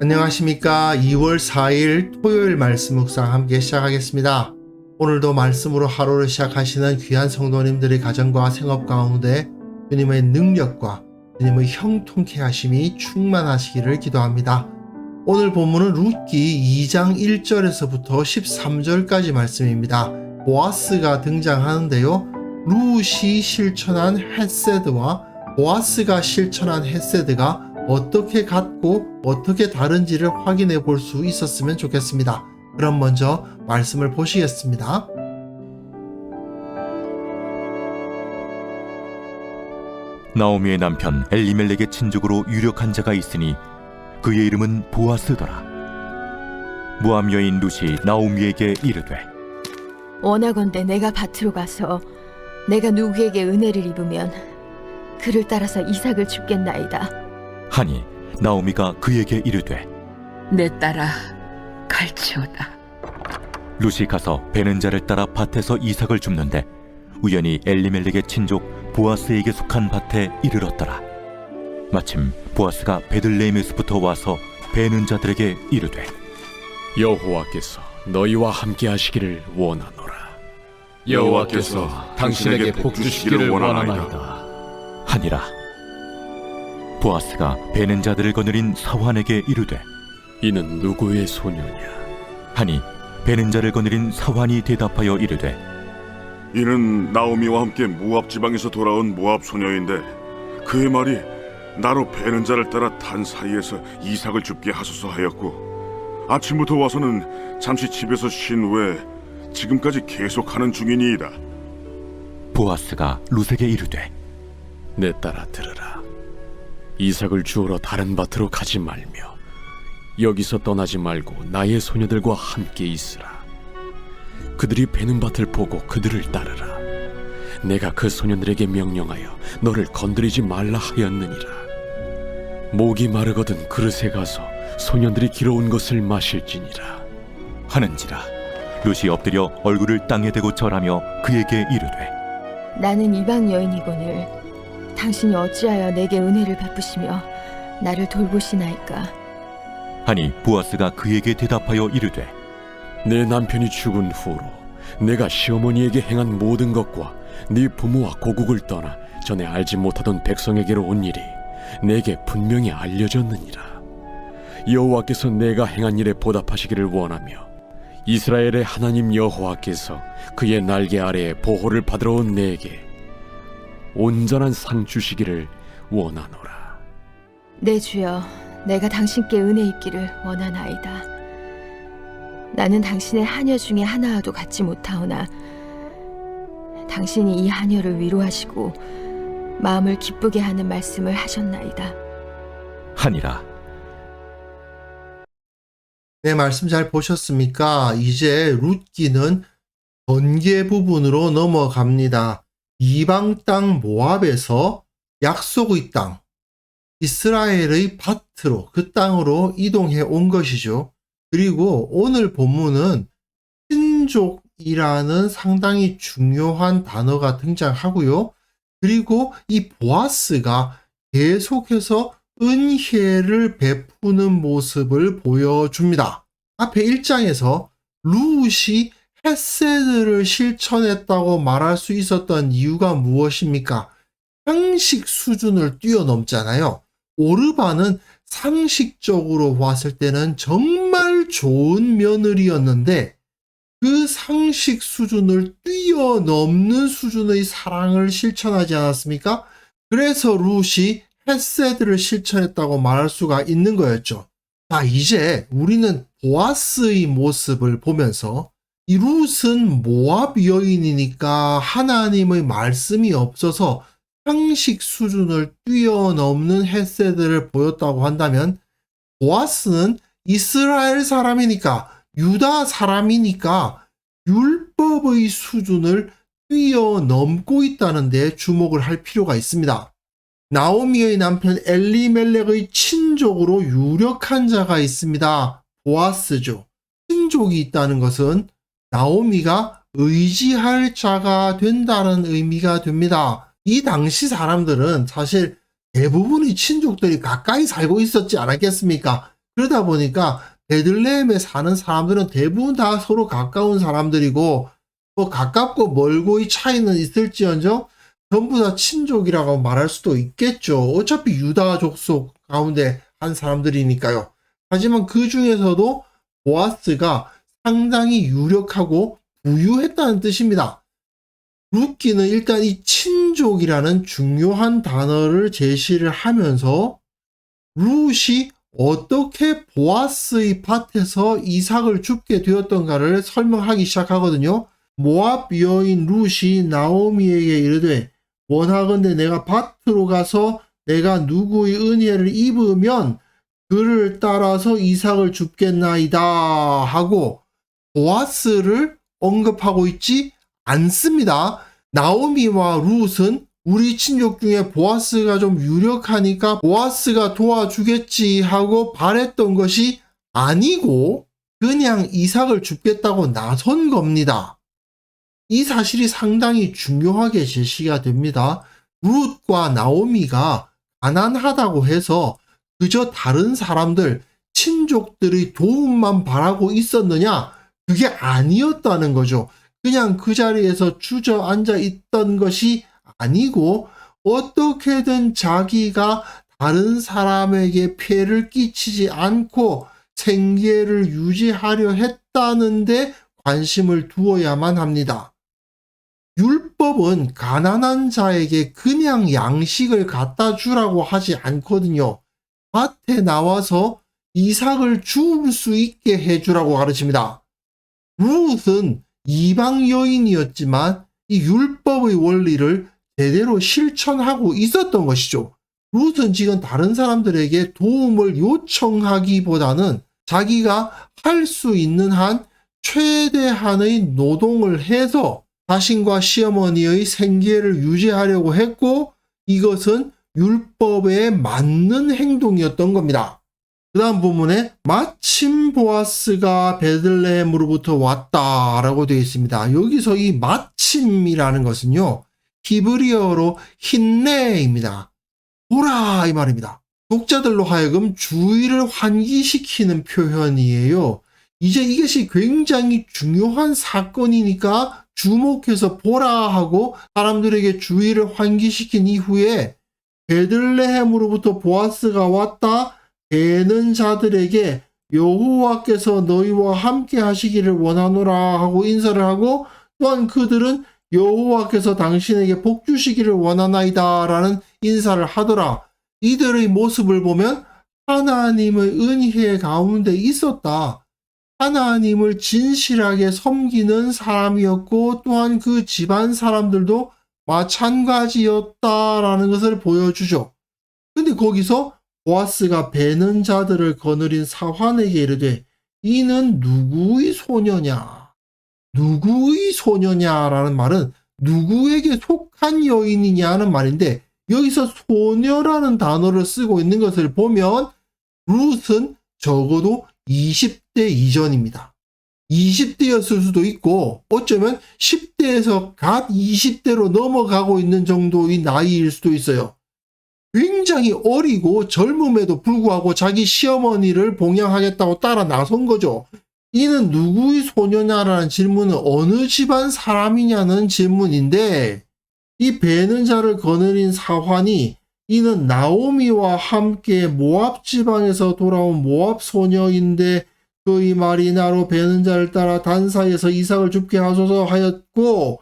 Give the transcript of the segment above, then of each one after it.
안녕하십니까. 2월 4일 토요일 말씀 묵상 함께 시작하겠습니다. 오늘도 말씀으로 하루를 시작하시는 귀한 성도님들의 가정과 생업 가운데 주님의 능력과 주님의 형통케 하심이 충만하시기를 기도합니다. 오늘 본문은 룻기 2장 1절에서부터 13절까지 말씀입니다. 보아스가 등장하는데요. 룻이 실천한 헤세드와 보아스가 실천한 헤세드가 어떻게 같고 어떻게 다른지를 확인해 볼 수 있었으면 좋겠습니다. 그럼 먼저 말씀을 보시겠습니다. 나오미의 남편 엘리멜렉의 친족으로 유력한 자가 있으니 그의 이름은 보아스더라. 모압 여인 룻이 나오미에게 이르되 원하건대 내가 밭으로 가서 내가 누구에게 은혜를 입으면 그를 따라서 이삭을 줍겠나이다. 하니 나오미가 그에게 이르되 내 딸아 갈치오다. 룻이 가서 베는 자를 따라 밭에서 이삭을 줍는데 우연히 엘리멜렉의 친족 보아스에게 속한 밭에 이르렀더라. 마침 보아스가 베들레헴에서부터 와서 베는 자들에게 이르되 여호와께서 너희와 함께 하시기를 원하노라. 여호와께서 당신에게 복 주시기를 원하나이다 하니라. 보아스가 베는 자들을 거느린 사환에게 이르되 이는 누구의 소녀냐? 하니 베는 자를 거느린 사환이 대답하여 이르되 이는 나오미와 함께 모압 지방에서 돌아온 모압 소녀인데 그의 말이 나로 베는 자를 따라 단 사이에서 이삭을 줍게 하소서 하였고 아침부터 와서는 잠시 집에서 쉰 후에 지금까지 계속하는 중이니이다. 보아스가 룻에게 이르되 내 딸아 들으라. 이삭을 주우러 다른 밭으로 가지 말며 여기서 떠나지 말고 나의 소녀들과 함께 있으라. 그들이 베는 밭을 보고 그들을 따르라. 내가 그 소년들에게 명령하여 너를 건드리지 말라 하였느니라. 목이 마르거든 그릇에 가서 소년들이 길어온 것을 마실지니라. 하는지라. 룻이 엎드려 얼굴을 땅에 대고 절하며 그에게 이르되 나는 이방 여인이거늘 당신이 어찌하여 내게 은혜를 베푸시며 나를 돌보시나이까. 하니 보아스가 그에게 대답하여 이르되 내 남편이 죽은 후로 내가 시어머니에게 행한 모든 것과 네 부모와 고국을 떠나 전에 알지 못하던 백성에게로 온 일이 내게 분명히 알려졌느니라. 여호와께서 내가 행한 일에 보답하시기를 원하며 이스라엘의 하나님 여호와께서 그의 날개 아래에 보호를 받으러 온 내게 온전한 상 주시기를 원하노라. 내 주여, 내가 당신께 은혜 입기를 원하나이다. 나는 당신의 하녀 중에 하나와도 같지 못하오나 당신이 이 하녀를 위로하시고 마음을 기쁘게 하는 말씀을 하셨나이다. 하니라. 네, 말씀 잘 보셨습니까? 이제 룻기는 전개 부분으로 넘어갑니다. 이방 땅 모압에서 약속의 땅, 이스라엘의 밭으로 그 땅으로 이동해 온 것이죠. 그리고 오늘 본문은 친족이라는 상당히 중요한 단어가 등장하고요. 그리고 이 보아스가 계속해서 은혜를 베푸는 모습을 보여줍니다. 앞에 1장에서 룻이 헤세드를 실천했다고 말할 수 있었던 이유가 무엇입니까? 상식 수준을 뛰어넘잖아요. 오르반은 상식적으로 봤을 때는 정말 좋은 며느리였는데 그 상식 수준을 뛰어넘는 수준의 사랑을 실천하지 않았습니까? 그래서 룻이 헤세드를 실천했다고 말할 수가 있는 거였죠. 자, 이제 우리는 보아스의 모습을 보면서 이 룻은 모압 여인이니까 하나님의 말씀이 없어서 상식 수준을 뛰어넘는 헤세드를 보였다고 한다면 보아스는 이스라엘 사람이니까 유다 사람이니까 율법의 수준을 뛰어넘고 있다는 데 주목을 할 필요가 있습니다. 나오미의 남편 엘리멜렉의 친족으로 유력한 자가 있습니다. 보아스죠. 친족이 있다는 것은 나오미가 의지할 자가 된다는 의미가 됩니다. 이 당시 사람들은 사실 대부분의 친족들이 가까이 살고 있었지 않았겠습니까? 그러다 보니까 베들레헴에 사는 사람들은 대부분 다 서로 가까운 사람들이고 뭐 가깝고 멀고의 차이는 있을지언정 전부 다 친족이라고 말할 수도 있겠죠. 어차피 유다 족속 가운데 한 사람들이니까요. 하지만 그 중에서도 보아스가 상당히 유력하고 부유했다는 뜻입니다. 룻기는 일단 이 친족이라는 중요한 단어를 제시를 하면서 룻이 어떻게 보아스의 밭에서 이삭을 줍게 되었던가를 설명하기 시작하거든요. 모압 여인 룻이 나오미에게 이르되 원하건대 내가 밭으로 가서 내가 누구의 은혜를 입으면 그를 따라서 이삭을 줍겠나이다 하고 보아스를 언급하고 있지 않습니다. 나오미와 룻은 우리 친족 중에 보아스가 좀 유력하니까 보아스가 도와주겠지 하고 바랬던 것이 아니고 그냥 이삭을 줍겠다고 나선 겁니다. 이 사실이 상당히 중요하게 제시가 됩니다. 룻과 나오미가 가난하다고 해서 그저 다른 사람들, 친족들의 도움만 바라고 있었느냐? 그게 아니었다는 거죠. 그냥 그 자리에서 주저앉아 있던 것이 아니고 어떻게든 자기가 다른 사람에게 피해를 끼치지 않고 생계를 유지하려 했다는데 관심을 두어야만 합니다. 율법은 가난한 자에게 그냥 양식을 갖다 주라고 하지 않거든요. 밭에 나와서 이삭을 주울 수 있게 해주라고 가르칩니다. 룻은 이방 여인이었지만 이 율법의 원리를 제대로 실천하고 있었던 것이죠. 룻은 지금 다른 사람들에게 도움을 요청하기보다는 자기가 할 수 있는 한 최대한의 노동을 해서 자신과 시어머니의 생계를 유지하려고 했고 이것은 율법에 맞는 행동이었던 겁니다. 그 다음 부분에 마침 보아스가 베들레헴으로부터 왔다라고 되어 있습니다. 여기서 이 마침이라는 것은요. 히브리어로 힌네입니다. 보라 이 말입니다. 독자들로 하여금 주의를 환기시키는 표현이에요. 이제 이것이 굉장히 중요한 사건이니까 주목해서 보라 하고 사람들에게 주의를 환기시킨 이후에 베들레헴으로부터 보아스가 왔다. 되는 자들에게 여호와께서 너희와 함께 하시기를 원하노라 하고 인사를 하고 또한 그들은 여호와께서 당신에게 복 주시기를 원하나이다 라는 인사를 하더라. 이들의 모습을 보면 하나님의 은혜 가운데 있었다. 하나님을 진실하게 섬기는 사람이었고 또한 그 집안 사람들도 마찬가지였다라는 것을 보여주죠. 근데 거기서 보아스가 베는 자들을 거느린 사환에게 이르되 이는 누구의 소녀냐? 누구의 소녀냐라는 말은 누구에게 속한 여인이냐는 말인데 여기서 소녀라는 단어를 쓰고 있는 것을 보면 룻은 적어도 20대 이전입니다. 20대였을 수도 있고 어쩌면 10대에서 갓 20대로 넘어가고 있는 정도의 나이일 수도 있어요. 굉장히 어리고 젊음에도 불구하고 자기 시어머니를 봉양하겠다고 따라 나선 거죠. 이는 누구의 소녀냐라는 질문은 어느 집안 사람이냐는 질문인데 이 베는 자를 거느린 사환이 이는 나오미와 함께 모압 지방에서 돌아온 모압 소녀인데 그의 말이 나로 베는 자를 따라 단사에서 이삭을 줍게 하소서 하였고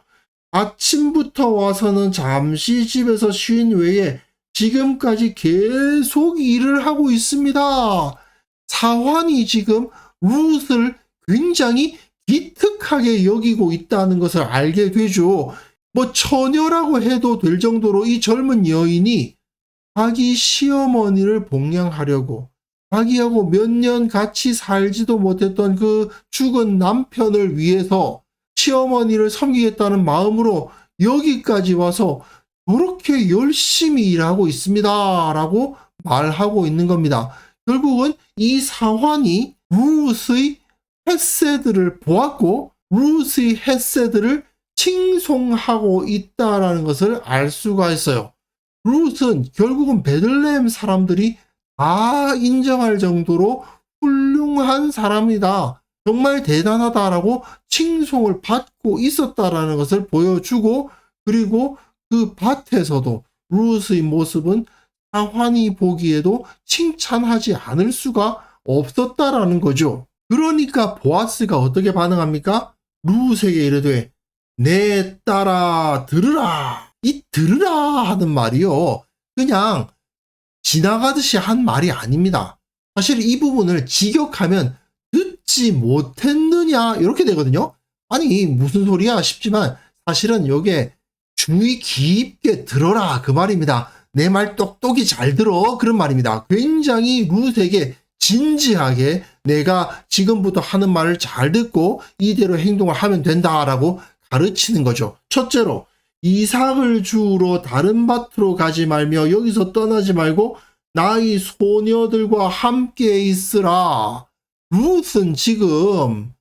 아침부터 와서는 잠시 집에서 쉰 외에 지금까지 계속 일을 하고 있습니다. 사환이 지금 룻을 굉장히 기특하게 여기고 있다는 것을 알게 되죠. 뭐 처녀라고 해도 될 정도로 이 젊은 여인이 자기 시어머니를 봉양하려고 자기하고 몇 년 같이 살지도 못했던 그 죽은 남편을 위해서 시어머니를 섬기겠다는 마음으로 여기까지 와서 그렇게 열심히 일하고 있습니다 라고 말하고 있는 겁니다. 결국은 이 사환이 룻의 헤세드를 보았고 룻의 헤세드를 칭송하고 있다라는 것을 알 수가 있어요. 룻은 결국은 베들레헴 사람들이 다 인정할 정도로 훌륭한 사람이다. 정말 대단하다라고 칭송을 받고 있었다라는 것을 보여주고, 그리고 그 밭에서도 루스의 모습은 사환이 보기에도 칭찬하지 않을 수가 없었다라는 거죠. 그러니까 보아스가 어떻게 반응합니까? 루스에게 이르되 내 딸아 들으라. 이 들으라 하는 말이요, 그냥 지나가듯이 한 말이 아닙니다. 사실 이 부분을 직역하면 듣지 못했느냐 이렇게 되거든요. 아니 무슨 소리야 싶지만 사실은 여기에 주의 깊게 들어라 그 말입니다. 내 말 똑똑히 잘 들어 그런 말입니다. 굉장히 루스에게 진지하게 내가 지금부터 하는 말을 잘 듣고 이대로 행동을 하면 된다라고 가르치는 거죠. 첫째로 이삭을 주우러 다른 밭으로 가지 말며 여기서 떠나지 말고 나의 소녀들과 함께 있으라. 룻은 지금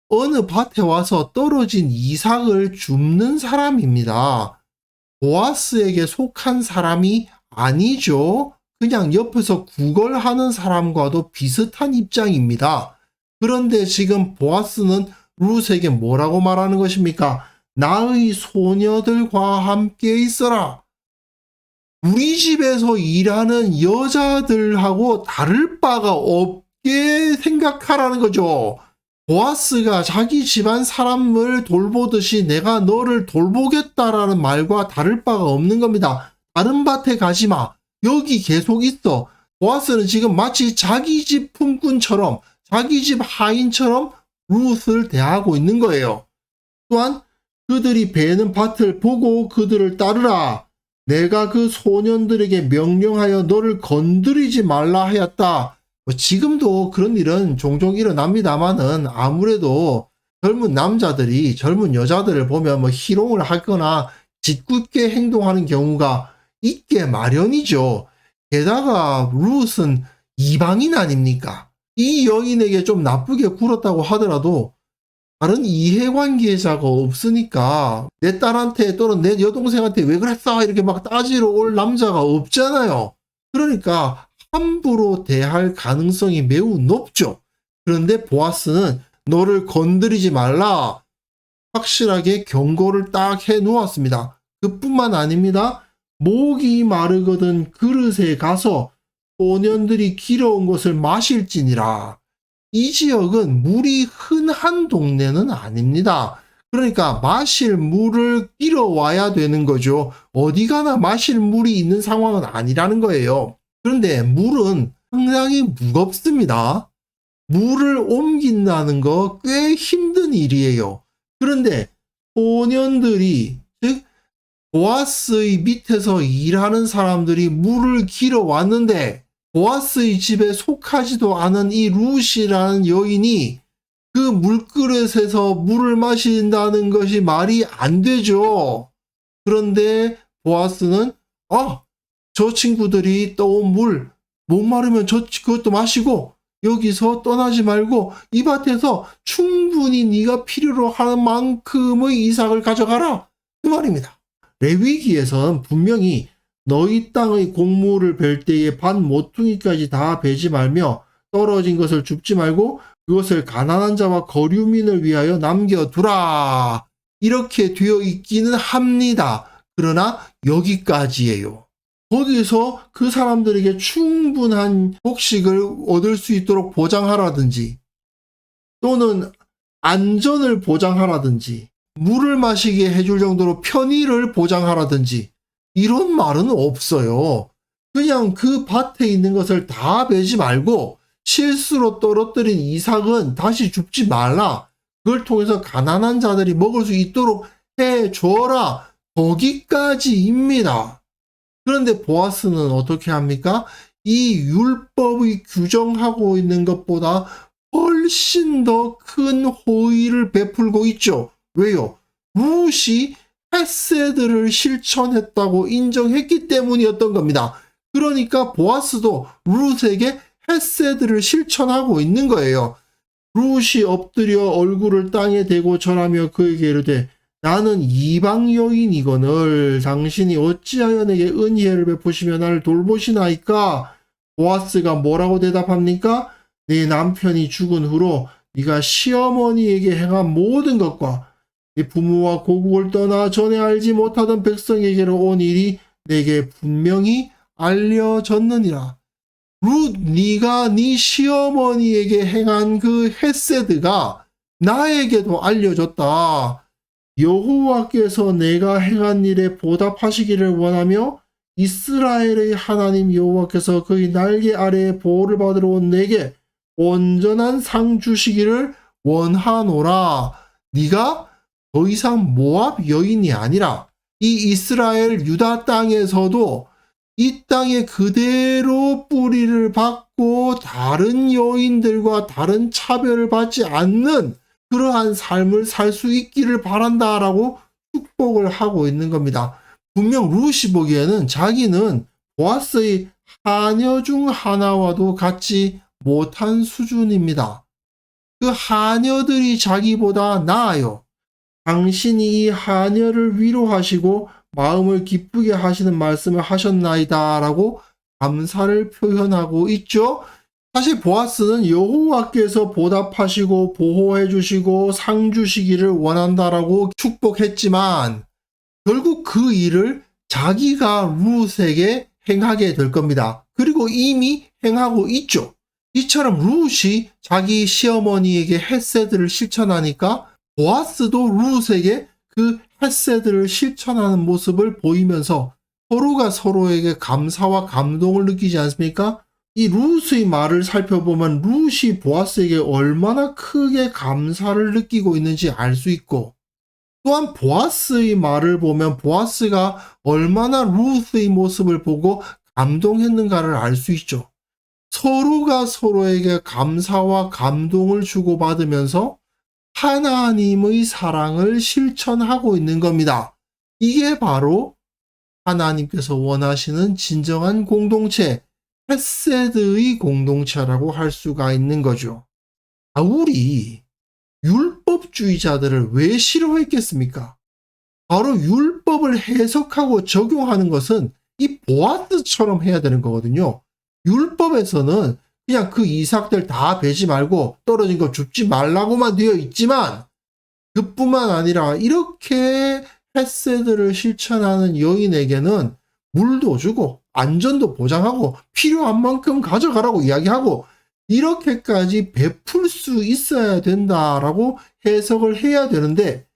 어느 밭에 와서 떨어진 이삭을 줍는 사람입니다. 보아스에게 속한 사람이 아니죠. 그냥 옆에서 구걸하는 사람과도 비슷한 입장입니다. 그런데 지금 보아스는 룻에게 뭐라고 말하는 것입니까? 나의 소녀들과 함께 있어라. 우리 집에서 일하는 여자들하고 다를 바가 없게 생각하라는 거죠. 보아스가 자기 집안 사람을 돌보듯이 내가 너를 돌보겠다라는 말과 다를 바가 없는 겁니다. 다른 밭에 가지 마. 여기 계속 있어. 보아스는 지금 마치 자기 집 품꾼처럼, 자기 집 하인처럼 룻을 대하고 있는 거예요. 또한 그들이 베는 밭을 보고 그들을 따르라. 내가 그 소년들에게 명령하여 너를 건드리지 말라 하였다. 지금도 그런 일은 종종 일어납니다만은 아무래도 젊은 남자들이 젊은 여자들을 보면 희롱을 하거나 짓궂게 행동하는 경우가 있게 마련이죠. 게다가 룻은 이방인 아닙니까? 이 여인에게 좀 나쁘게 굴었다고 하더라도 다른 이해관계자가 없으니까 내 딸한테 또는 내 여동생한테 왜 그랬어? 이렇게 막 따지러 올 남자가 없잖아요. 그러니까 함부로 대할 가능성이 매우 높죠. 그런데 보아스는 너를 건드리지 말라. 확실하게 경고를 딱 해 놓았습니다. 그뿐만 아닙니다. 목이 마르거든 그릇에 가서 소년들이 길어온 것을 마실지니라. 이 지역은 물이 흔한 동네는 아닙니다. 그러니까 마실 물을 길어와야 되는 거죠. 어디 가나 마실 물이 있는 상황은 아니라는 거예요. 그런데 물은 상당히 무겁습니다. 물을 옮긴다는 거 꽤 힘든 일이에요. 그런데 소년들이, 즉 보아스의 밑에서 일하는 사람들이 물을 길어 왔는데 보아스의 집에 속하지도 않은 이 룻이라는 여인이 그 물그릇에서 물을 마신다는 것이 말이 안 되죠. 그런데 보아스는 저 친구들이 떠온 물 목마르면 그것도 마시고 여기서 떠나지 말고 이 밭에서 충분히 네가 필요로 하는 만큼의 이삭을 가져가라 그 말입니다. 레위기에서는 분명히 너희 땅의 곡물을 벨 때에 반 모퉁이까지 다 베지 말며 떨어진 것을 줍지 말고 그것을 가난한 자와 거류민을 위하여 남겨두라 이렇게 되어 있기는 합니다. 그러나 여기까지예요. 거기서 그 사람들에게 충분한 곡식을 얻을 수 있도록 보장하라든지 또는 안전을 보장하라든지 물을 마시게 해줄 정도로 편의를 보장하라든지 이런 말은 없어요. 그냥 그 밭에 있는 것을 다 베지 말고 실수로 떨어뜨린 이삭은 다시 줍지 말라. 그걸 통해서 가난한 자들이 먹을 수 있도록 해줘라. 거기까지입니다. 그런데 보아스는 어떻게 합니까? 이 율법의 규정하고 있는 것보다 훨씬 더 큰 호의를 베풀고 있죠. 왜요? 룻이 헤세드를 실천했다고 인정했기 때문이었던 겁니다. 그러니까 보아스도 룻에게 헤세드를 실천하고 있는 거예요. 룻이 엎드려 얼굴을 땅에 대고 절하며 그에게 이르되 나는 이방 여인이거늘 당신이 어찌하여 내게 은혜를 베푸시며 나를 돌보시나이까? 보아스가 뭐라고 대답합니까? 네 남편이 죽은 후로 네가 시어머니에게 행한 모든 것과 네 부모와 고국을 떠나 전에 알지 못하던 백성에게로 온 일이 내게 분명히 알려졌느니라. 룻, 네가 네 시어머니에게 행한 그 헤세드가 나에게도 알려졌다. 여호와께서 내가 행한 일에 보답하시기를 원하며 이스라엘의 하나님 여호와께서 그의 날개 아래에 보호를 받으러 온 내게 온전한 상 주시기를 원하노라. 네가 더 이상 모압 여인이 아니라 이 이스라엘 유다 땅에서도 이 땅에 그대로 뿌리를 받고 다른 여인들과 다른 차별을 받지 않는 그러한 삶을 살 수 있기를 바란다라고 축복을 하고 있는 겁니다. 분명 룻이 보기에는 자기는 보아스의 하녀 중 하나와도 같지 못한 수준입니다. 그 하녀들이 자기보다 나아요. 당신이 이 하녀를 위로하시고 마음을 기쁘게 하시는 말씀을 하셨나이다 라고 감사를 표현하고 있죠. 사실 보아스는 여호와께서 보답하시고 보호해 주시고 상 주시기를 원한다라고 축복했지만 결국 그 일을 자기가 룻에게 행하게 될 겁니다. 그리고 이미 행하고 있죠. 이처럼 룻이 자기 시어머니에게 헤세드를 실천하니까 보아스도 룻에게 그 헤세드를 실천하는 모습을 보이면서 서로가 서로에게 감사와 감동을 느끼지 않습니까? 이 룻의 말을 살펴보면 룻이 보아스에게 얼마나 크게 감사를 느끼고 있는지 알 수 있고 또한 보아스의 말을 보면 보아스가 얼마나 룻의 모습을 보고 감동했는가를 알 수 있죠. 서로가 서로에게 감사와 감동을 주고받으면서 하나님의 사랑을 실천하고 있는 겁니다. 이게 바로 하나님께서 원하시는 진정한 공동체, 헤세드의 공동체라고 할 수가 있는 거죠. 우리 율법주의자들을 왜 싫어했겠습니까? 바로 율법을 해석하고 적용하는 것은 이 보아스처럼 해야 되는 거거든요. 율법에서는 그냥 그 이삭들 다 베지 말고 떨어진 거 줍지 말라고만 되어 있지만 그뿐만 아니라 이렇게 헤세드를 실천하는 여인에게는 물도 주고 안전도 보장하고 필요한 만큼 가져가라고 이야기하고 이렇게까지 베풀 수 있어야 된다라고 해석을 해야 되는데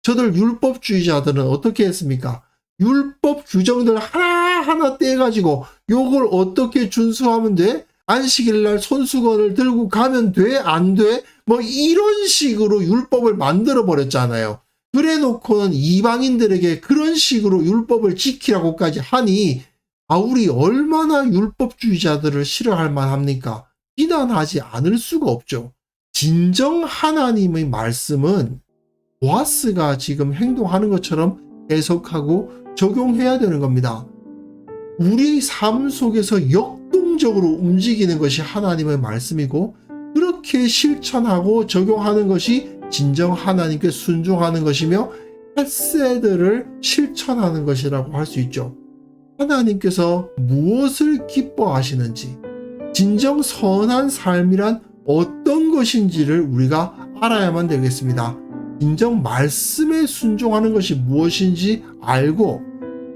저들 율법주의자들은 어떻게 했습니까? 율법 규정들 하나하나 떼가지고 요걸 어떻게 준수하면 돼? 안식일날 손수건을 들고 가면 돼? 안 돼? 뭐 이런 식으로 율법을 만들어 버렸잖아요. 그래 놓고는 이방인들에게 그런 식으로 율법을 지키라고까지 하니 우리 얼마나 율법주의자들을 싫어할 만합니까? 비난하지 않을 수가 없죠. 진정 하나님의 말씀은 보아스가 지금 행동하는 것처럼 해석하고 적용해야 되는 겁니다. 우리 삶 속에서 역동적으로 움직이는 것이 하나님의 말씀이고 그렇게 실천하고 적용하는 것이 진정 하나님께 순종하는 것이며 헤세드를 실천하는 것이라고 할 수 있죠. 하나님께서 무엇을 기뻐하시는지 진정 선한 삶이란 어떤 것인지를 우리가 알아야만 되겠습니다. 진정 말씀에 순종하는 것이 무엇인지 알고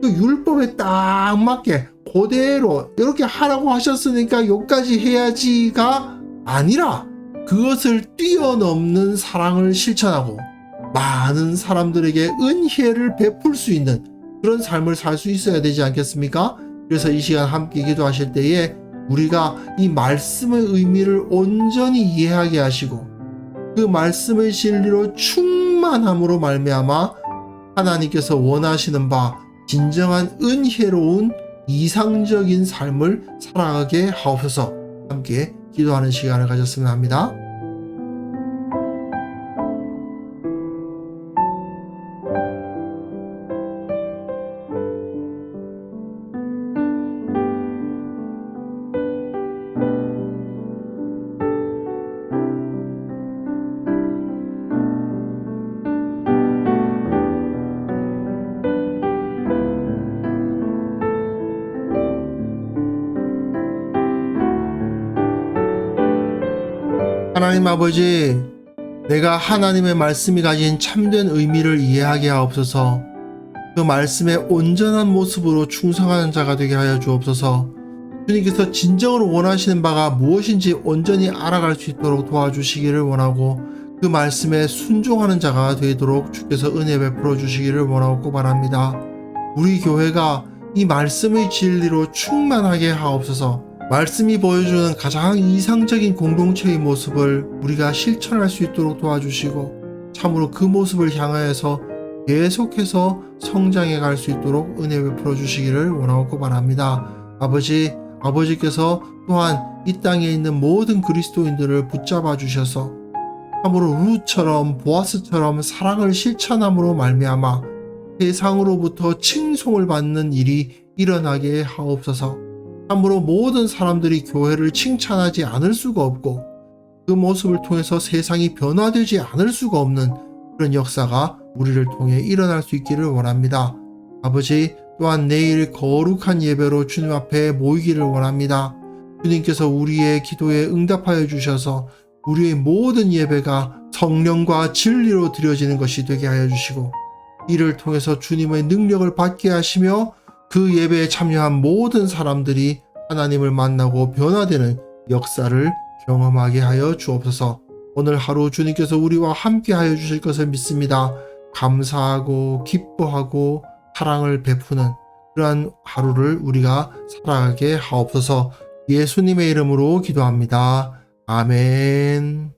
그 율법에 딱 맞게 그대로 이렇게 하라고 하셨으니까 여기까지 해야지가 아니라 그것을 뛰어넘는 사랑을 실천하고 많은 사람들에게 은혜를 베풀 수 있는 그런 삶을 살 수 있어야 되지 않겠습니까? 그래서 이 시간 함께 기도하실 때에 우리가 이 말씀의 의미를 온전히 이해하게 하시고 그 말씀의 진리로 충만함으로 말미암아 하나님께서 원하시는 바 진정한 은혜로운 이상적인 삶을 살아가게 하옵소서. 함께 기도하는 시간을 가졌으면 합니다. 하나님 아버지, 내가 하나님의 말씀이 가진 참된 의미를 이해하게 하옵소서. 그 말씀의 온전한 모습으로 충성하는 자가 되게 하여 주옵소서. 주님께서 진정으로 원하시는 바가 무엇인지 온전히 알아갈 수 있도록 도와주시기를 원하고, 그 말씀에 순종하는 자가 되도록 주께서 은혜 베풀어 주시기를 원하고 바랍니다. 우리 교회가 이 말씀의 진리로 충만하게 하옵소서. 말씀이 보여주는 가장 이상적인 공동체의 모습을 우리가 실천할 수 있도록 도와주시고, 참으로 그 모습을 향하여서 계속해서 성장해 갈 수 있도록 은혜 베풀어 주시기를 원하고 바랍니다. 아버지께서 또한 이 땅에 있는 모든 그리스도인들을 붙잡아 주셔서 참으로 룻처럼 보아스처럼 사랑을 실천함으로 말미암아 세상으로부터 칭송을 받는 일이 일어나게 하옵소서. 참으로 모든 사람들이 교회를 칭찬하지 않을 수가 없고, 그 모습을 통해서 세상이 변화되지 않을 수가 없는 그런 역사가 우리를 통해 일어날 수 있기를 원합니다. 아버지, 또한 내일 거룩한 예배로 주님 앞에 모이기를 원합니다. 주님께서 우리의 기도에 응답하여 주셔서 우리의 모든 예배가 성령과 진리로 드려지는 것이 되게 하여 주시고, 이를 통해서 주님의 능력을 받게 하시며 그 예배에 참여한 모든 사람들이 하나님을 만나고 변화되는 역사를 경험하게 하여 주옵소서. 오늘 하루 주님께서 우리와 함께 하여 주실 것을 믿습니다. 감사하고 기뻐하고 사랑을 베푸는 그러한 하루를 우리가 살아가게 하옵소서. 예수님의 이름으로 기도합니다. 아멘.